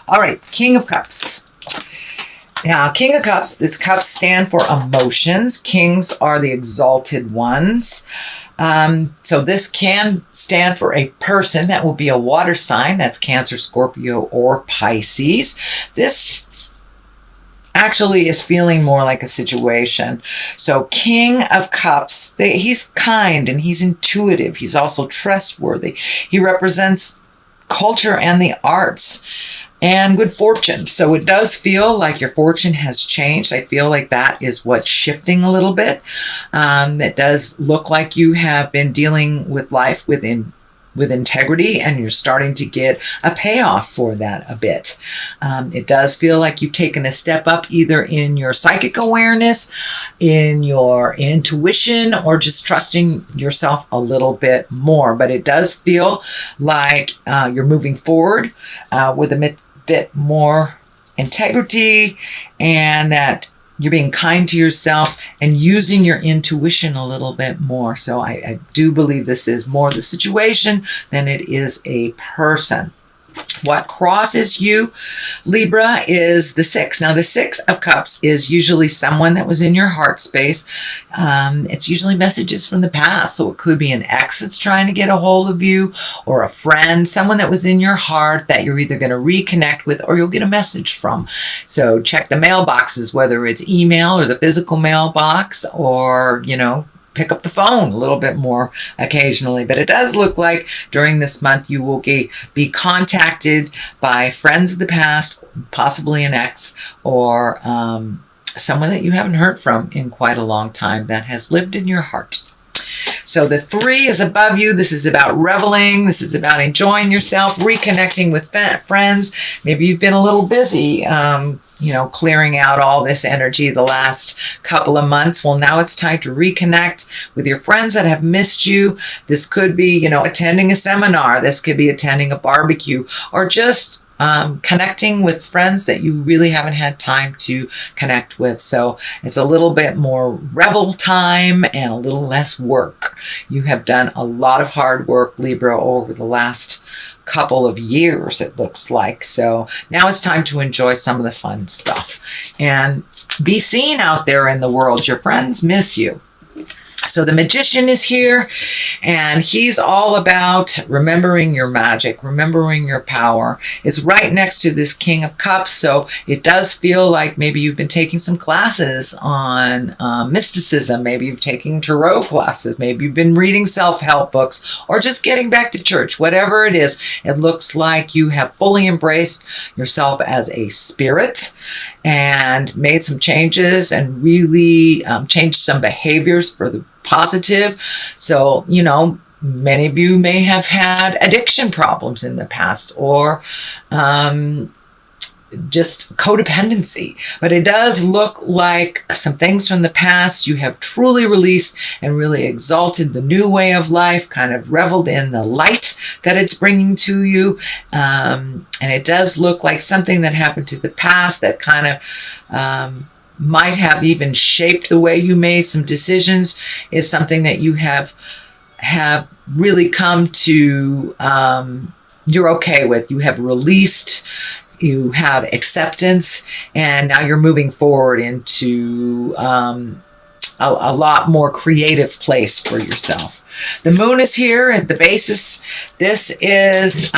All right, King of Cups. Now, King of Cups, these cups stand for emotions. Kings are the exalted ones. So this can stand for a person. That will be a water sign. That's Cancer, Scorpio, or Pisces. This actually is feeling more like a situation. So King of Cups, he's kind and he's intuitive. He's also trustworthy. He represents culture and the arts and good fortune. So it does feel like your fortune has changed. I feel like that is what's shifting a little bit. It does look like you have been dealing with life with integrity, and you're starting to get a payoff for that a bit. It does feel like you've taken a step up either in your psychic awareness, in your intuition, or just trusting yourself a little bit more. But it does feel like you're moving forward with a bit more integrity, and that you're being kind to yourself and using your intuition a little bit more. So I do believe this is more the situation than it is a person. What crosses you, Libra, is the 6. Now, the 6 of Cups is usually someone that was in your heart space. It's usually messages from the past. So it could be an ex that's trying to get a hold of you, or a friend, someone that was in your heart that you're either going to reconnect with or you'll get a message from. So check the mailboxes, whether it's email or the physical mailbox, or, pick up the phone a little bit more occasionally. But it does look like during this month you will be contacted by friends of the past, possibly an ex, or someone that you haven't heard from in quite a long time that has lived in your heart. So the 3 is above you. This is about reveling. This is about enjoying yourself, reconnecting with friends. Maybe you've been a little busy, clearing out all this energy the last couple of months. Well, now it's time to reconnect with your friends that have missed you. This could be, attending a seminar. This could be attending a barbecue, or just connecting with friends that you really haven't had time to connect with. So it's a little bit more revel time and a little less work. You have done a lot of hard work, Libra, over the last couple of years, it looks like. So now it's time to enjoy some of the fun stuff and be seen out there in the world. Your friends miss you. So the Magician is here, and he's all about remembering your magic, remembering your power. It's right next to this King of Cups, so it does feel like maybe you've been taking some classes on mysticism. Maybe you've taken tarot classes. Maybe you've been reading self-help books, or just getting back to church. Whatever it is, it looks like you have fully embraced yourself as a spirit and made some changes and really changed some behaviors for the positive. So, many of you may have had addiction problems in the past, or just codependency. But it does look like some things from the past you have truly released and really exalted the new way of life, kind of reveled in the light that it's bringing to you. And it does look like something that happened to the past that kind of might have even shaped the way you made some decisions is something that you have really come to, you're okay with. You have released, you have acceptance, and now you're moving forward into a lot more creative place for yourself. The Moon is here at the basis. This is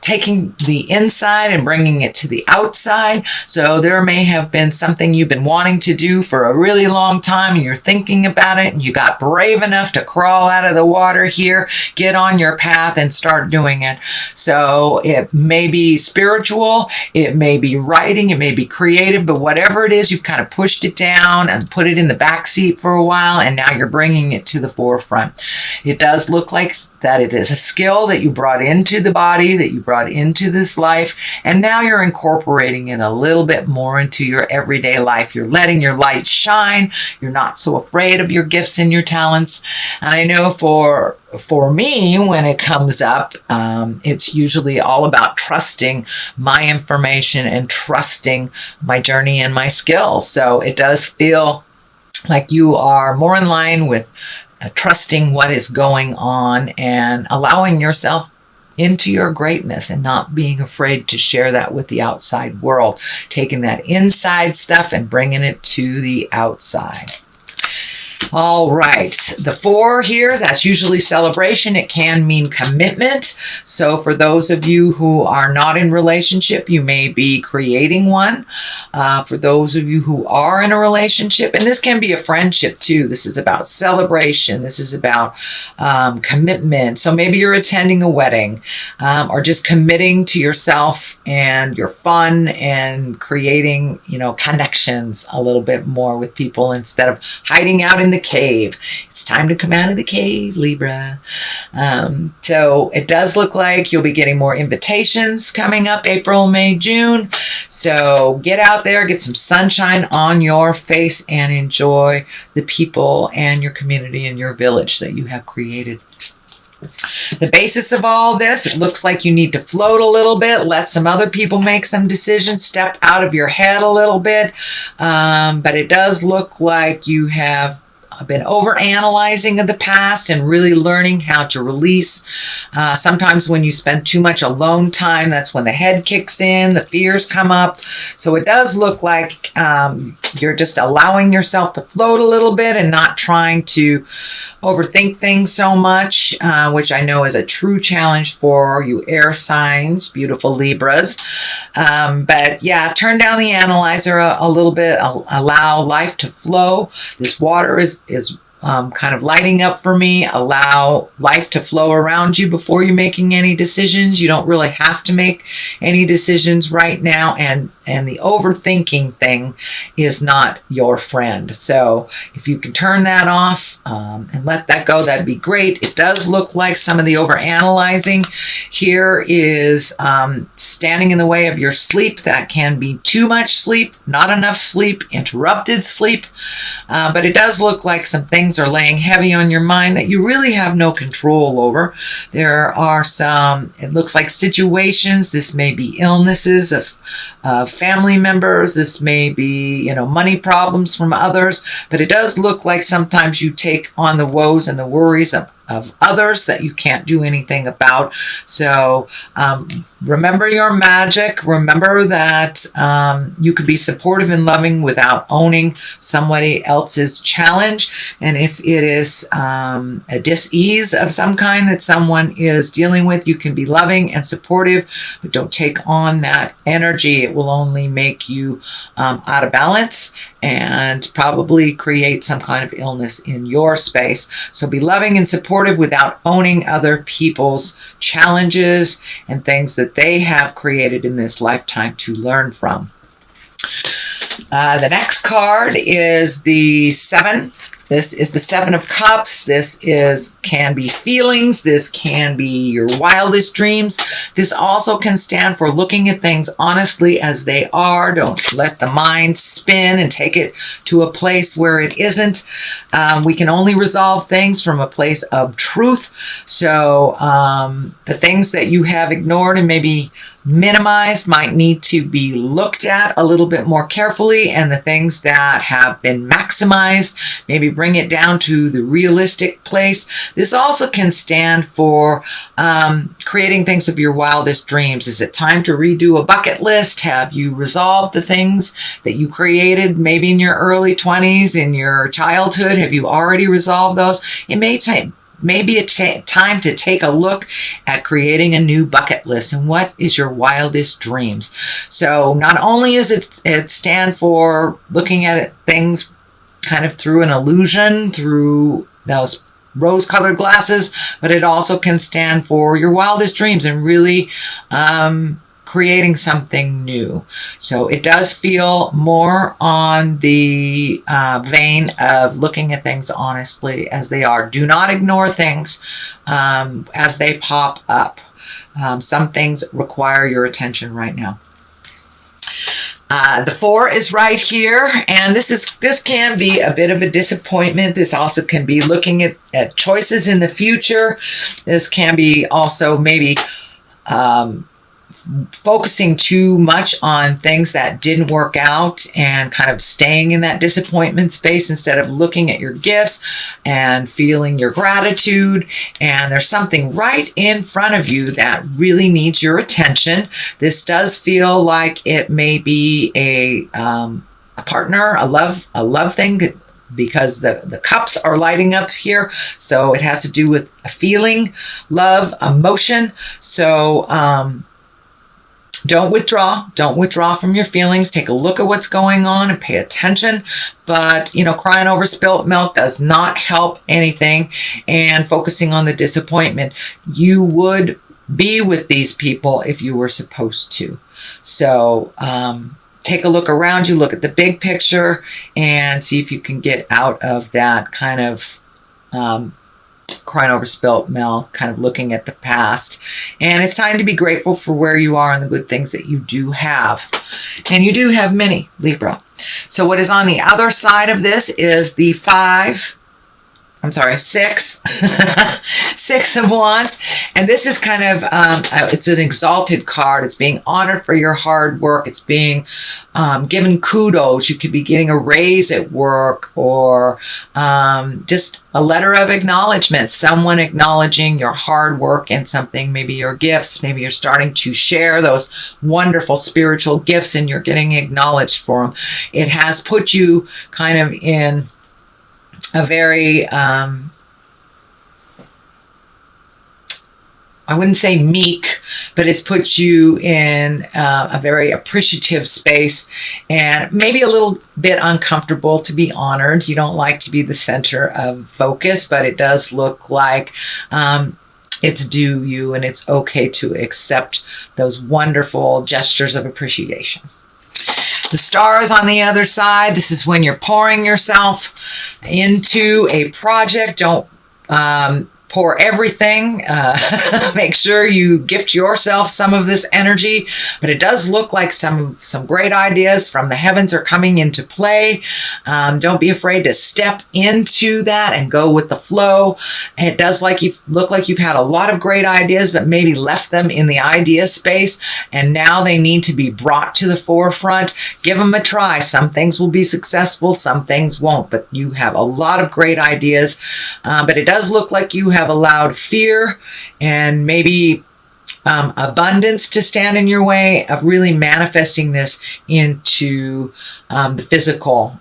taking the inside and bringing it to the outside. So there may have been something you've been wanting to do for a really long time, and you're thinking about it, and you got brave enough to crawl out of the water here, get on your path and start doing it. So it may be spiritual, it may be writing, it may be creative, but whatever it is, you've kind of pushed it down and put it in the back seat for a while, and now you're bringing it to the forefront. It does look like that it is a skill that you brought into the body, that you brought into this life, and now you're incorporating it a little bit more into your everyday life. You're letting your light shine. You're not so afraid of your gifts and your talents. And I know for me, when it comes up, it's usually all about trusting my information and trusting my journey and my skills. So it does feel like you are more in line with trusting what is going on and allowing yourself into your greatness and not being afraid to share that with the outside world, taking that inside stuff and bringing it to the outside. All right, the 4 here, that's usually celebration. It can mean commitment. So for those of you who are not in relationship, you may be creating one. For those of you who are in a relationship, and this can be a friendship too. This is about celebration. This is about commitment. So maybe you're attending a wedding or just committing to yourself and your fun and creating, connections a little bit more with people instead of hiding out in the cave. It's time to come out of the cave, Libra. So it does look like you'll be getting more invitations coming up April, May, June. So get out there, get some sunshine on your face, and enjoy the people and your community and your village that you have created. The basis of all this, it looks like you need to float a little bit, let some other people make some decisions, step out of your head a little bit. But it does look like you have been over-analyzing of the past and really learning how to release. Sometimes when you spend too much alone time, that's when the head kicks in, the fears come up. So it does look like you're just allowing yourself to float a little bit and not trying to overthink things so much, which I know is a true challenge for you air signs, beautiful Libras. But yeah, turn down the analyzer a little bit, allow life to flow. This water is kind of lighting up for me. Allow life to flow around you before you're making any decisions. You don't really have to make any decisions right now. And the overthinking thing is not your friend. So if you can turn that off and let that go, that'd be great. It does look like some of the overanalyzing here is standing in the way of your sleep. That can be too much sleep, not enough sleep, interrupted sleep. But it does look like some things are laying heavy on your mind that you really have no control over. There are some, it looks like situations. This may be illnesses of family members. This may be, money problems from others. But it does look like sometimes you take on the woes and the worries of others that you can't do anything about. So remember your magic. Remember that you can be supportive and loving without owning somebody else's challenge. And if it is a dis-ease of some kind that someone is dealing with, you can be loving and supportive, but don't take on that energy. It will only make you out of balance and probably create some kind of illness in your space. So be loving and supportive without owning other people's challenges and things that they have created in this lifetime to learn from. The next card is the 7. This is the 7 of Cups. This can be feelings. This can be your wildest dreams. This also can stand for looking at things honestly as they are. Don't let the mind spin and take it to a place where it isn't. We can only resolve things from a place of truth. So the things that you have ignored and maybe minimized might need to be looked at a little bit more carefully, and the things that have been maximized, maybe bring it down to the realistic place. This also can stand for creating things of your wildest dreams. Is it time to redo a bucket list? Have you resolved the things that you created maybe in your early 20s, in your childhood? Have you already resolved those? It may take maybe a time to take a look at creating a new bucket list and what is your wildest dreams. So not only is it stand for looking at things kind of through an illusion, through those rose-colored glasses, but it also can stand for your wildest dreams and really creating something new. So it does feel more on the vein of looking at things honestly as they are. Do not ignore things as they pop up. Some things require your attention right now. The 4 is right here, and this can be a bit of a disappointment. This also can be looking at choices in the future. This can be also maybe focusing too much on things that didn't work out and kind of staying in that disappointment space instead of looking at your gifts and feeling your gratitude. And there's something right in front of you that really needs your attention. This does feel like it may be a partner, a love thing, because the cups are lighting up here. So it has to do with a feeling, love, emotion. So don't withdraw from your feelings. Take a look at what's going on and pay attention. But, crying over spilt milk does not help anything. And focusing on the disappointment, you would be with these people if you were supposed to. So, take a look around you, look at the big picture, and see if you can get out of that kind of crying over spilt milk, kind of looking at the past. And it's time to be grateful for where you are and the good things that you do have. And you do have many, Libra. So what is on the other side of this is the six. Six of Wands. And this is kind of, it's an exalted card. It's being honored for your hard work. It's being given kudos. You could be getting a raise at work, or just a letter of acknowledgement. Someone acknowledging your hard work and something, maybe your gifts. Maybe you're starting to share those wonderful spiritual gifts and you're getting acknowledged for them. It has put you kind of in a very, I wouldn't say meek, but it's put you in a very appreciative space and maybe a little bit uncomfortable to be honored. You don't like to be the center of focus, but it does look like it's due you, and it's okay to accept those wonderful gestures of appreciation. The star is on the other side. This is when you're pouring yourself into a project. Don't pour everything. Make sure you gift yourself some of this energy. But it does look like some great ideas from the heavens are coming into play. Don't be afraid to step into that and go with the flow. It does look like you've had a lot of great ideas, but maybe left them in the idea space. And now they need to be brought to the forefront. Give them a try. Some things will be successful, some things won't. But you have a lot of great ideas. But it does look like you have allowed fear and maybe abundance to stand in your way of really manifesting this into the physical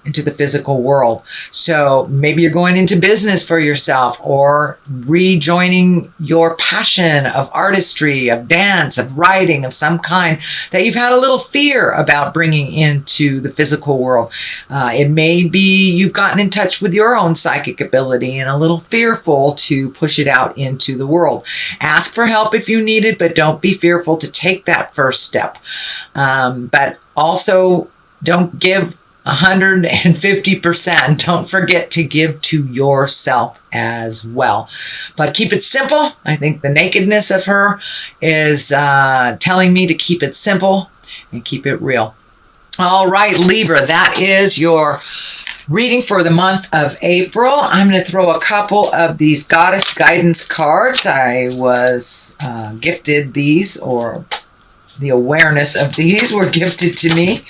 world. So maybe you're going into business for yourself, or rejoining your passion of artistry, of dance, of writing, of some kind that you've had a little fear about bringing into the physical world. It may be you've gotten in touch with your own psychic ability and a little fearful to push it out into the world. Ask for help if you need it, but don't be fearful to take that first step. But also, don't give 150%. Don't forget to give to yourself as well. But keep it simple. I think the nakedness of her is telling me to keep it simple and keep it real. All right, Libra, that is your reading for the month of April. I'm going to throw a couple of these goddess guidance cards. I was gifted these, or the awareness of these were gifted to me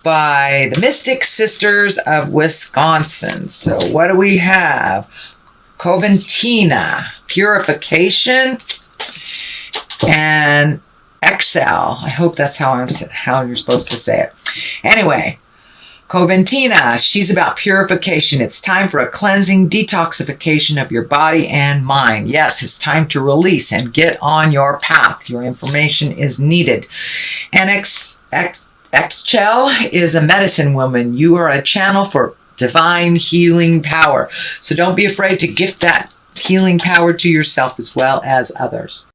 by the Mystic Sisters of Wisconsin. So what do we have? Coventina, purification, and exhale. I hope that's how you're supposed to say it. Anyway, Coventina, she's about purification. It's time for a cleansing detoxification of your body and mind. Yes, it's time to release and get on your path. Your information is needed. And Exhale is a medicine woman. You are a channel for divine healing power. So don't be afraid to gift that healing power to yourself as well as others.